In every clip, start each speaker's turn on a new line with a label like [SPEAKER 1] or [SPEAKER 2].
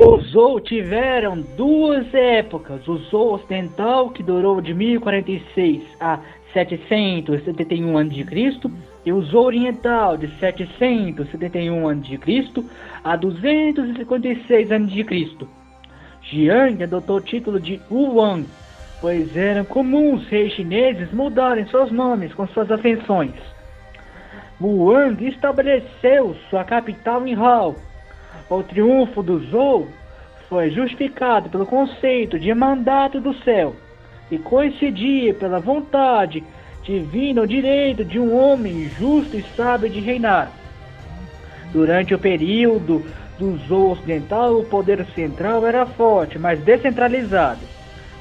[SPEAKER 1] Os Zhou tiveram duas épocas: o Zhou ocidental, que durou de 1046 a 771 a.C., e o Zhou oriental, de 771 a.C. a 256 a.C. Jiang adotou o título de Wuwang, pois eram comuns reis chineses mudarem seus nomes com suas ascensões. Wuwang estabeleceu sua capital em Hao. O triunfo do Zhou foi justificado pelo conceito de mandato do céu e coincidia pela vontade divina o direito de um homem justo e sábio de reinar. Durante o período do Zhou ocidental, o poder central era forte, mas descentralizado,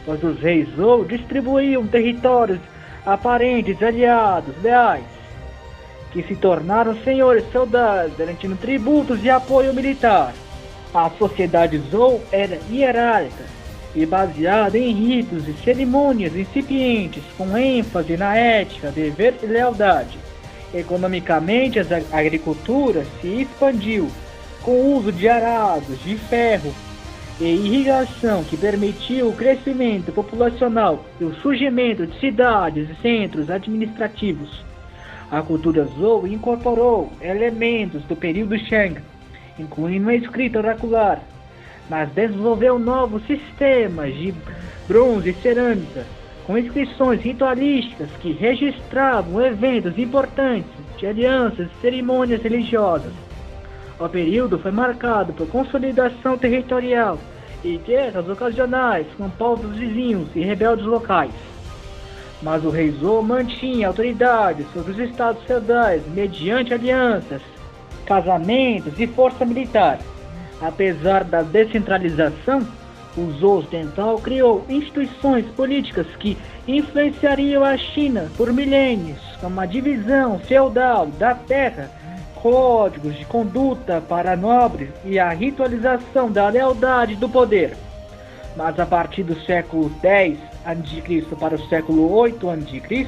[SPEAKER 1] pois os reis Zhou distribuíam territórios a parentes aliados leais, que se tornaram senhores feudais, garantindo tributos e apoio militar. A sociedade Zhou era hierárquica e baseada em ritos e cerimônias incipientes, com ênfase na ética, dever e lealdade. Economicamente, a agricultura se expandiu, com o uso de arados, de ferro e irrigação, que permitiu o crescimento populacional e o surgimento de cidades e centros administrativos. A cultura Zhou incorporou elementos do período Shang, incluindo a escrita oracular, mas desenvolveu novos sistemas de bronze e cerâmica, com inscrições ritualísticas que registravam eventos importantes de alianças e cerimônias religiosas. O período foi marcado por consolidação territorial e guerras ocasionais com povos vizinhos e rebeldes locais. Mas o rei Zhou mantinha autoridade sobre os estados feudais mediante alianças, casamentos e força militar. Apesar da descentralização, o Zhou ocidental criou instituições políticas que influenciariam a China por milênios, como a divisão feudal da terra, códigos de conduta para nobres e a ritualização da lealdade do poder. Mas a partir do século X a.C. para o século 8 a.C.,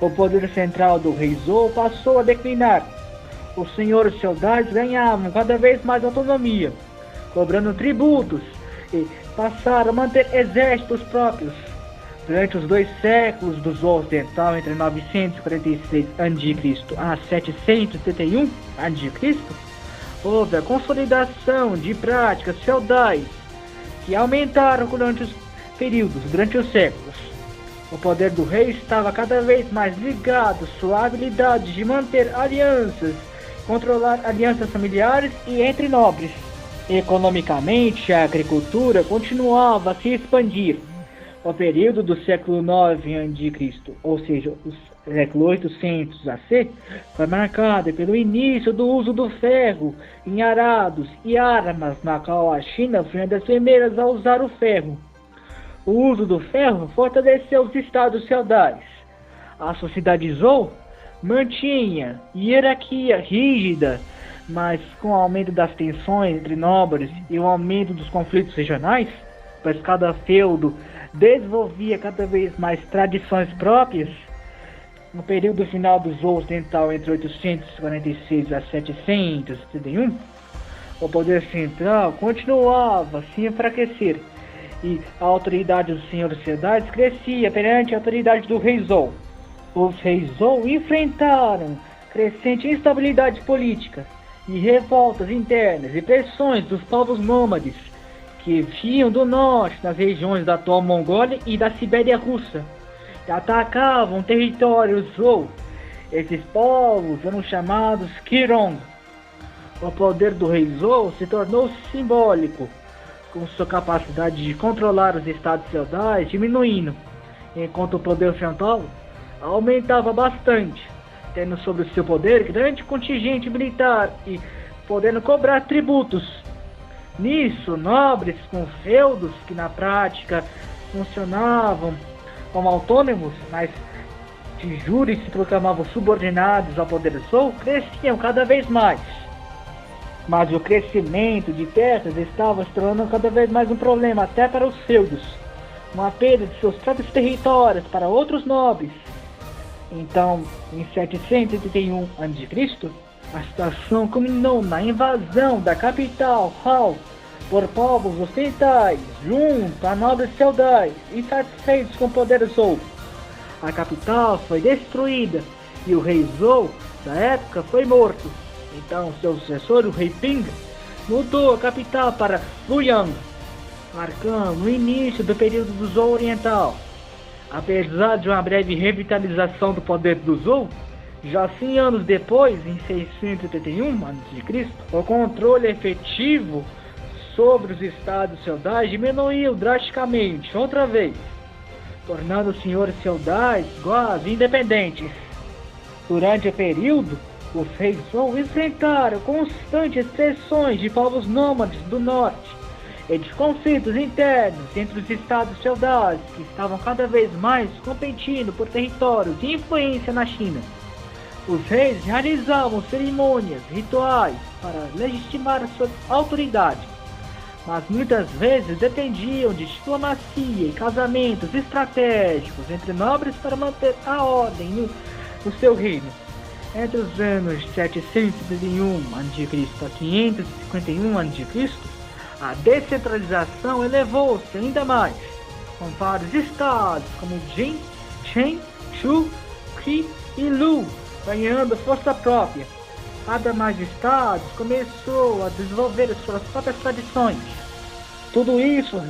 [SPEAKER 1] o poder central do rei Zhou passou a declinar. Os senhores feudais ganhavam cada vez mais autonomia, cobrando tributos, e passaram a manter exércitos próprios. Durante os 2 séculos do Zhou ocidental, entre 946 a.C. a 771 a.C., houve a consolidação de práticas feudais que aumentaram durante os séculos. O poder do rei estava cada vez mais ligado à sua habilidade de manter alianças, controlar alianças familiares e entre nobres. Economicamente, a agricultura continuava a se expandir. O período do século IX a.C., ou seja, o século 800 AC, foi marcado pelo início do uso do ferro em arados e armas, na qual a China foi uma das primeiras a usar o ferro. O uso do ferro fortaleceu os estados feudais. A sociedade Zhou mantinha hierarquia rígida, mas com o aumento das tensões entre nobres e o aumento dos conflitos regionais, pois cada feudo desenvolvia cada vez mais tradições próprias. No período final do Zhou ocidental, entre 846 a 771, o poder central continuava a se enfraquecer e a autoridade dos senhores feudais crescia perante a autoridade do rei Zhou. Os reis Zhou enfrentaram crescente instabilidade política e revoltas internas e pressões dos povos nômades que vinham do norte, nas regiões da atual Mongólia e da Sibéria russa, e atacavam territórios Zhou. Esses povos eram chamados Qirong. O poder do rei Zhou se tornou simbólico, com sua capacidade de controlar os estados feudais diminuindo, enquanto o poder central aumentava bastante, tendo sobre seu poder grande contingente militar e podendo cobrar tributos. Nisso, nobres com feudos que na prática funcionavam como autônomos, mas de jure se proclamavam subordinados ao poder Zhou, cresciam cada vez mais. Mas o crescimento de terras estava se tornando cada vez mais um problema até para os feudos, uma perda de seus próprios territórios para outros nobres. Então, em 781 a.C., a situação culminou na invasão da capital, Hao, por povos ocidentais, junto a nobres feudais, insatisfeitos com o poder Zhou. A capital foi destruída e o rei Zhou da época foi morto. Então seu sucessor, o rei Ping, mudou a capital para Luoyang, marcando o início do período do Zhou Oriental. Apesar de uma breve revitalização do poder do Zhou, já 100 anos depois, em 681 a.C., o controle efetivo sobre os estados feudais diminuiu drasticamente outra vez, tornando os senhores feudais quase independentes. Durante o período, os reis Zhou enfrentaram constantes pressões de povos nômades do norte e de conflitos internos entre os estados feudais que estavam cada vez mais competindo por territórios e influência na China. Os reis realizavam cerimônias, rituais para legitimar sua autoridade, mas muitas vezes dependiam de diplomacia e casamentos estratégicos entre nobres para manter a ordem no seu reino. Entre os anos 731 a.C. a 551 a.C., a descentralização elevou-se ainda mais, com vários estados como Jin, Shen, Shu, Qi e Lu ganhando força própria. Cada magistrado começou a desenvolver suas próprias tradições. Tudo isso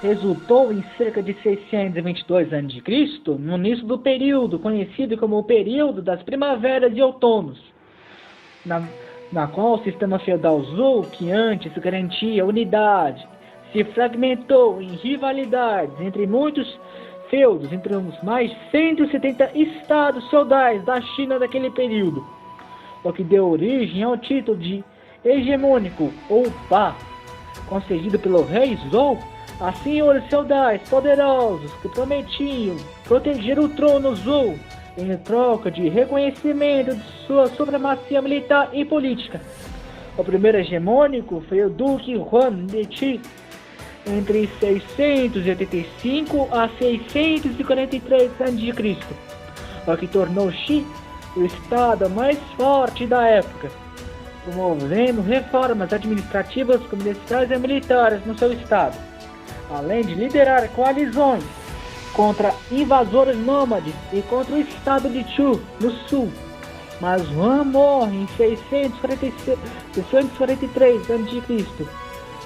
[SPEAKER 1] resultou em cerca de 622 a.C., no início do período conhecido como o período das primaveras e outonos, na qual o sistema feudal Zhou, que antes garantia unidade, se fragmentou em rivalidades entre muitos feudos entre os mais de 170 estados feudais da China daquele período, o que deu origem ao título de hegemônico ou Ba, concedido pelo rei Zhou a senhores feudais poderosos que prometiam proteger o trono Zhou em troca de reconhecimento de sua supremacia militar e política. O primeiro hegemônico foi o Duque Huan de Qi, entre 685 a 643 a.C., o que tornou Qi o estado mais forte da época, promovendo reformas administrativas, comerciais e militares no seu estado, além de liderar coalizões contra invasores nômades e contra o estado de Chu, no sul. Mas Huan morre em 643 a.C.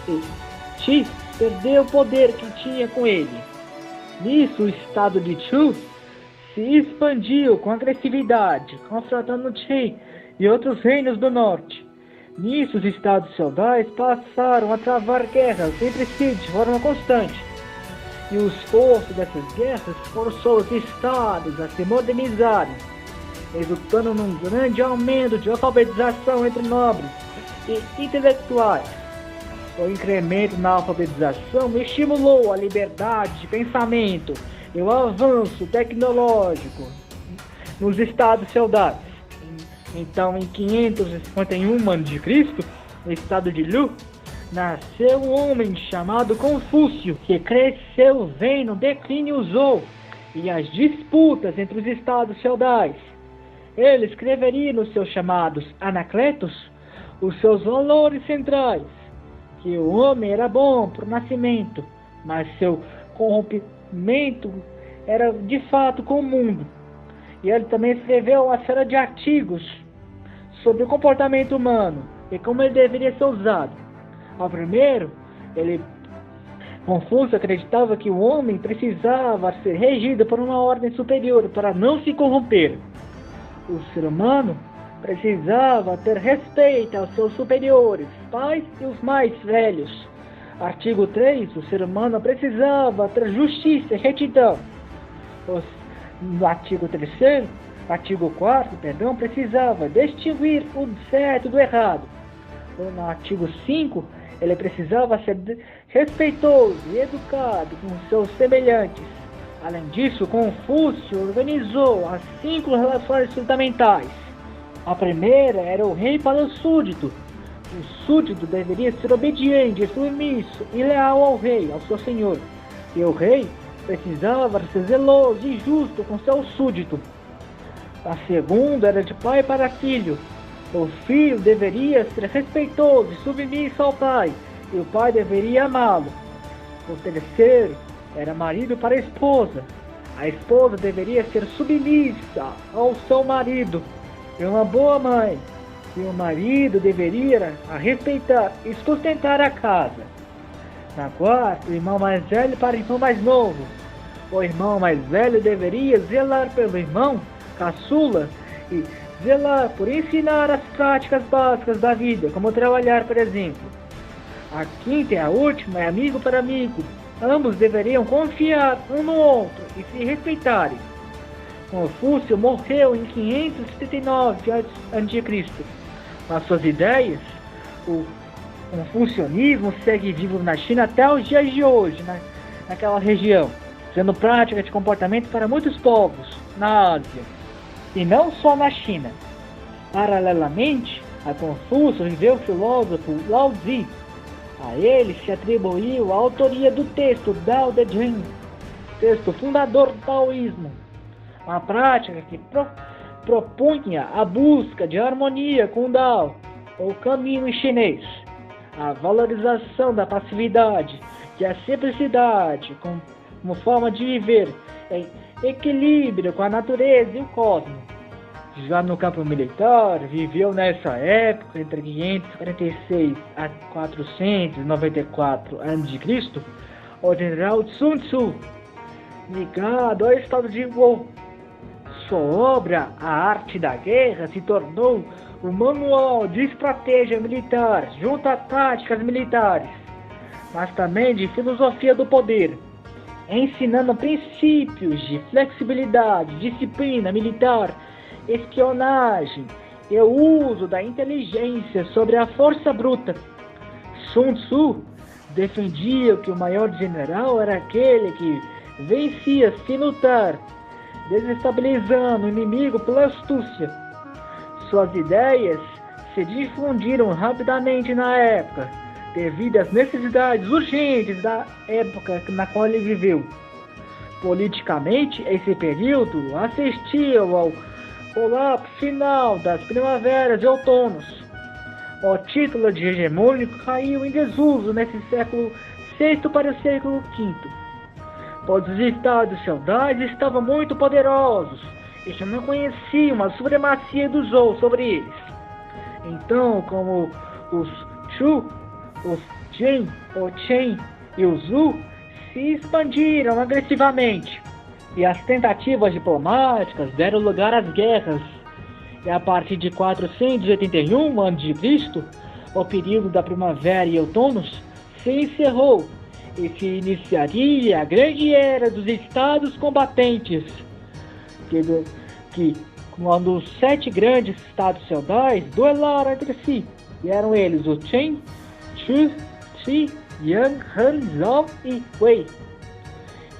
[SPEAKER 1] e Qi perdeu o poder que tinha com ele. Nisso, o estado de Chu se expandiu com agressividade, confrontando Qi e outros reinos do norte. Nisso, os estados feudais passaram a travar guerras entre si de forma constante. E o esforço dessas guerras forçou os estados a se modernizarem, resultando num grande aumento de alfabetização entre nobres e intelectuais. O incremento na alfabetização estimulou a liberdade de pensamento e o avanço tecnológico nos estados feudais. Então, em 551 a.C., no estado de Lu, nasceu um homem chamado Confúcio, que cresceu vendo o declínio Zhou e as disputas entre os estados feudais. Ele escreveria nos seus chamados Anacletos os seus valores centrais, que o homem era bom por nascimento, mas seu corrompimento era de fato com o mundo. E ele também escreveu uma série de artigos sobre o comportamento humano e como ele deveria ser usado. Ao primeiro, Confúcio acreditava que o homem precisava ser regido por uma ordem superior para não se corromper. O ser humano precisava ter respeito aos seus superiores, pais e os mais velhos. Artigo 3, o ser humano precisava ter justiça e retidão. No artigo 4, precisava distinguir o certo do errado. No artigo 5, ele precisava ser respeitoso e educado com seus semelhantes. Além disso, Confúcio organizou as 5 relações fundamentais. A primeira era o rei para o súdito. O súdito deveria ser obediente, submisso e leal ao rei, ao seu senhor. E o rei precisava ser zeloso e justo com seu súdito. A segunda era de pai para filho. O filho deveria ser respeitoso e submisso ao pai, e o pai deveria amá-lo. O terceiro era marido para a esposa. A esposa deveria ser submissa ao seu marido e uma boa mãe. E o marido deveria respeitar e sustentar a casa. Na quarta, o irmão mais velho para o irmão mais novo. O irmão mais velho deveria zelar pelo irmão caçula e zelar por ensinar as práticas básicas da vida, como trabalhar, por exemplo. A quinta e a última é amigo para amigo. Ambos deveriam confiar um no outro e se respeitarem. Confúcio morreu em 579 a.C. Nas suas ideias, o confucionismo segue vivo na China até os dias de hoje, naquela região, sendo prática de comportamento para muitos povos na Ásia, e não só na China. Paralelamente a Confúcio viveu o filósofo Lao Tzu. A ele se atribuiu a autoria do texto Tao Te Ching, texto fundador do taoísmo, uma prática que propunha a busca de harmonia com o Tao, ou caminho chinês, a valorização da passividade e a simplicidade como forma de viver em equilíbrio com a natureza e o cosmos. Já no campo militar, viveu nessa época, entre 546 a 494 a.C., o general Sun Tzu, ligado ao estado de Wu. Sua obra, A Arte da Guerra, se tornou um manual de estratégia militar, junto a táticas militares, mas também de filosofia do poder, ensinando princípios de flexibilidade, disciplina militar, espionagem e o uso da inteligência sobre a força bruta. Sun Tzu defendia que o maior general era aquele que vencia sem lutar, desestabilizando o inimigo pela astúcia. Suas ideias se difundiram rapidamente na época, devido às necessidades urgentes da época na qual ele viveu. Politicamente, esse período assistia ao colapso final das primaveras e outonos. O título de hegemônico caiu em desuso nesse século VI para o século V, pois os estados feudais estavam muito poderosos e já não conheciam a supremacia do Zhou sobre eles. Então, como os Chu, os Jin, o Chen e o Zhu se expandiram agressivamente, e as tentativas diplomáticas deram lugar às guerras. E a partir de 481 a.C., o período da primavera e outonos se encerrou e se iniciaria a grande era dos estados combatentes, que quando os 7 grandes estados feudais duelaram entre si, e eram eles o Chen, Chu, Qi, Yang, Han, Zhao e Wei,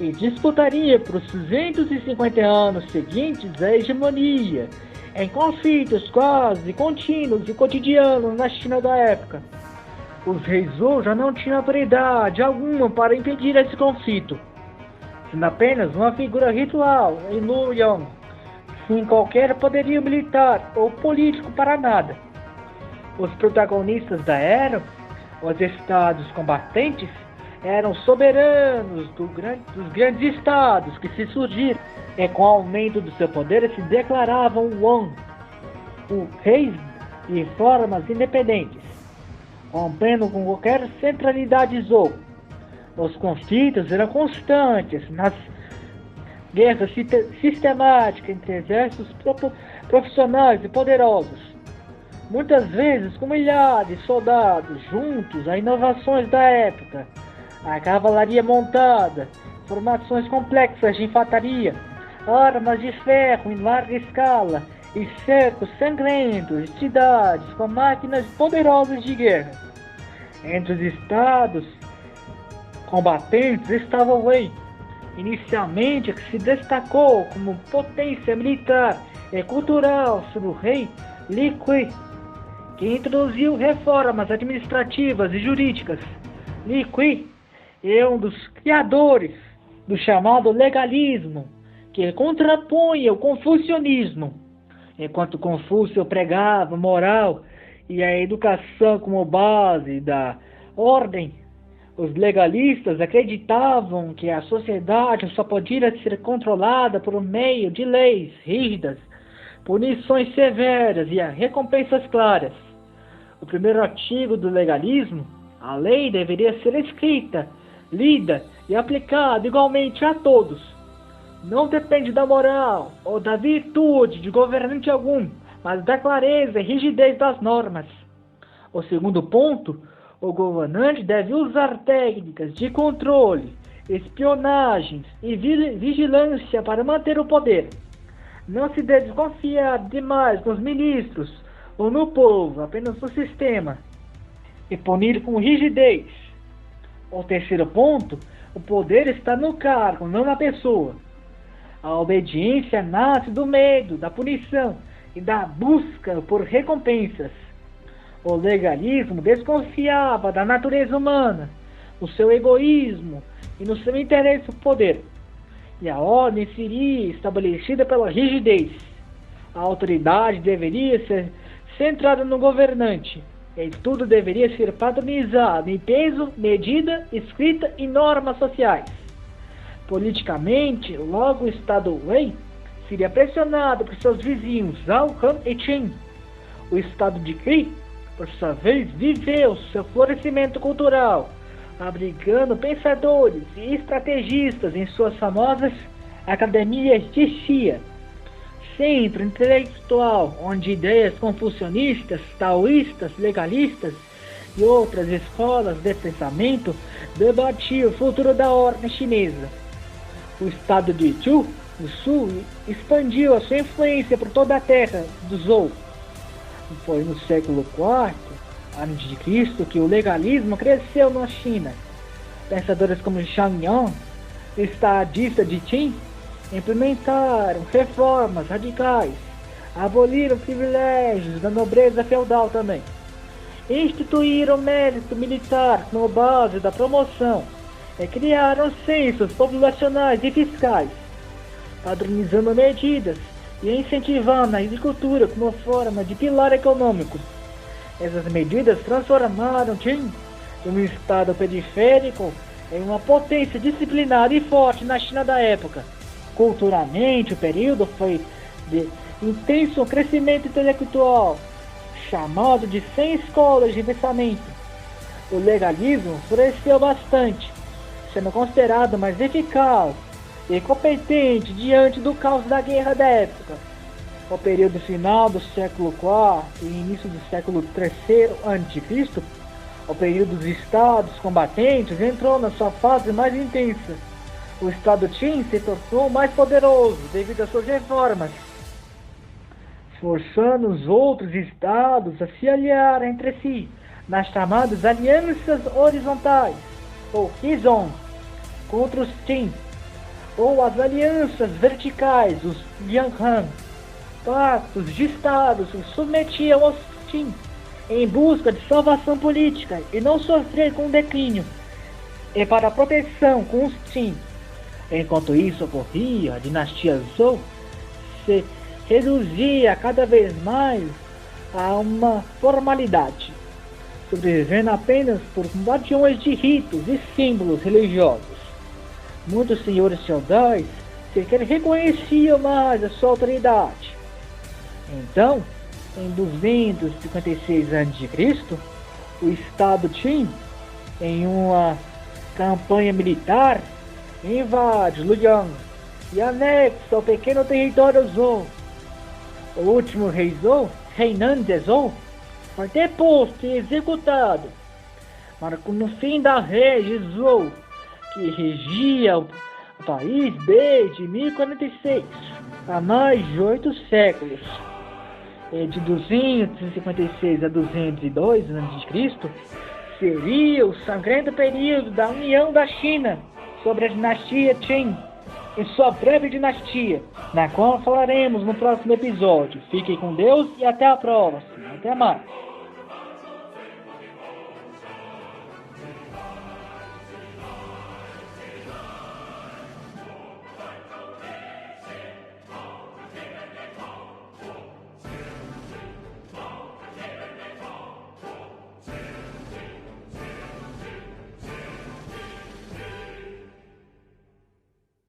[SPEAKER 1] e disputaria por os 250 anos seguintes a hegemonia, em conflitos quase contínuos e cotidianos na China da época. Os reis Zhou já não tinham autoridade alguma para impedir esse conflito, sendo apenas uma figura ritual em Luoyang, sem qualquer poderio militar ou político para nada. Os protagonistas da era, os estados combatentes, eram soberanos dos grandes estados que se surgiram, e com o aumento do seu poder se declaravam Wang, o reis de formas independentes, rompendo com qualquer centralidade Zhou. Os conflitos eram constantes nas guerras sistemáticas entre exércitos profissionais e poderosos, muitas vezes com milhares de soldados juntos a inovações da época, a cavalaria montada, formações complexas de infantaria, armas de ferro em larga escala e cercos sangrentos de cidades com máquinas poderosas de guerra. Entre os estados combatentes estava Wei, inicialmente que se destacou como potência militar e cultural sobre o rei Li Kui, que introduziu reformas administrativas e jurídicas. Li Kui é um dos criadores do chamado legalismo, que contrapunha o confucionismo, enquanto Confúcio pregava moral e a educação como base da ordem. Os legalistas acreditavam que a sociedade só podia ser controlada por meio de leis rígidas, punições severas e recompensas claras. O primeiro artigo do legalismo, a lei deveria ser escrita, lida e aplicada igualmente a todos. Não depende da moral ou da virtude de governante algum, mas da clareza e rigidez das normas. O segundo ponto, o governante deve usar técnicas de controle, espionagens e vigilância para manter o poder. Não se deve confiar demais nos ministros ou no povo, apenas no sistema, e punir com rigidez. O terceiro ponto, o poder está no cargo, não na pessoa. A obediência nasce do medo, da punição e da busca por recompensas. O legalismo desconfiava da natureza humana, no seu egoísmo e no seu interesse por poder. E a ordem seria estabelecida pela rigidez. A autoridade deveria ser centrada no governante. E tudo deveria ser padronizado em peso, medida, escrita e normas sociais. Politicamente, logo o Estado Wei seria pressionado por seus vizinhos Zhao, Han e Qin. O Estado de Qi, por sua vez, viveu seu florescimento cultural, abrigando pensadores e estrategistas em suas famosas academias de Xia, centro intelectual onde ideias confucionistas, taoístas, legalistas e outras escolas de pensamento debatiam o futuro da ordem chinesa. O estado de Zhou, no sul, expandiu a sua influência por toda a terra do Zhou. Foi no século IV a.C. que o legalismo cresceu na China. Pensadores como Shang Yang, estadista de Qin, implementaram reformas radicais, aboliram privilégios da nobreza feudal também, instituíram mérito militar como base da promoção e criaram censos populacionais e fiscais, padronizando medidas e incentivando a agricultura como forma de pilar econômico. Essas medidas transformaram Qin de um estado periférico em uma potência disciplinar e forte na China da época. Culturalmente, o período foi de intenso crescimento intelectual, chamado de 100 escolas de pensamento. O legalismo floresceu bastante, sendo considerado mais eficaz e competente diante do caos da guerra da época. O período final do século IV e início do século III a.C., o período dos estados combatentes entrou na sua fase mais intensa. O estado Qin se tornou mais poderoso devido às suas reformas, forçando os outros estados a se aliar entre si nas chamadas alianças horizontais, ou Hizong, contra os Qin, ou as alianças verticais, os Lianghan. Pactos de estados se submetiam aos Qin em busca de salvação política e não sofrer com o declínio, e para proteção com os Qin. Enquanto isso ocorria, a dinastia Zhou se reduzia cada vez mais a uma formalidade, sobrevivendo apenas por guardiões de ritos e símbolos religiosos. Muitos senhores feudais sequer reconheciam mais a sua autoridade. Então, em 256 a.C., o Estado Qin, em uma campanha militar, invade Luoyang e anexa o pequeno território Zhou. O último rei Zhou, Hainan de Zhou, foi deposto e executado, marcando o fim da rede Zhou, que regia o país desde 1046, há mais de 8 séculos. De 256 a 202 a.C., seria o sangrento período da união da China sobre a dinastia Qin, em sua breve dinastia, na qual falaremos no próximo episódio. Fiquem com Deus e até a próxima. Até mais.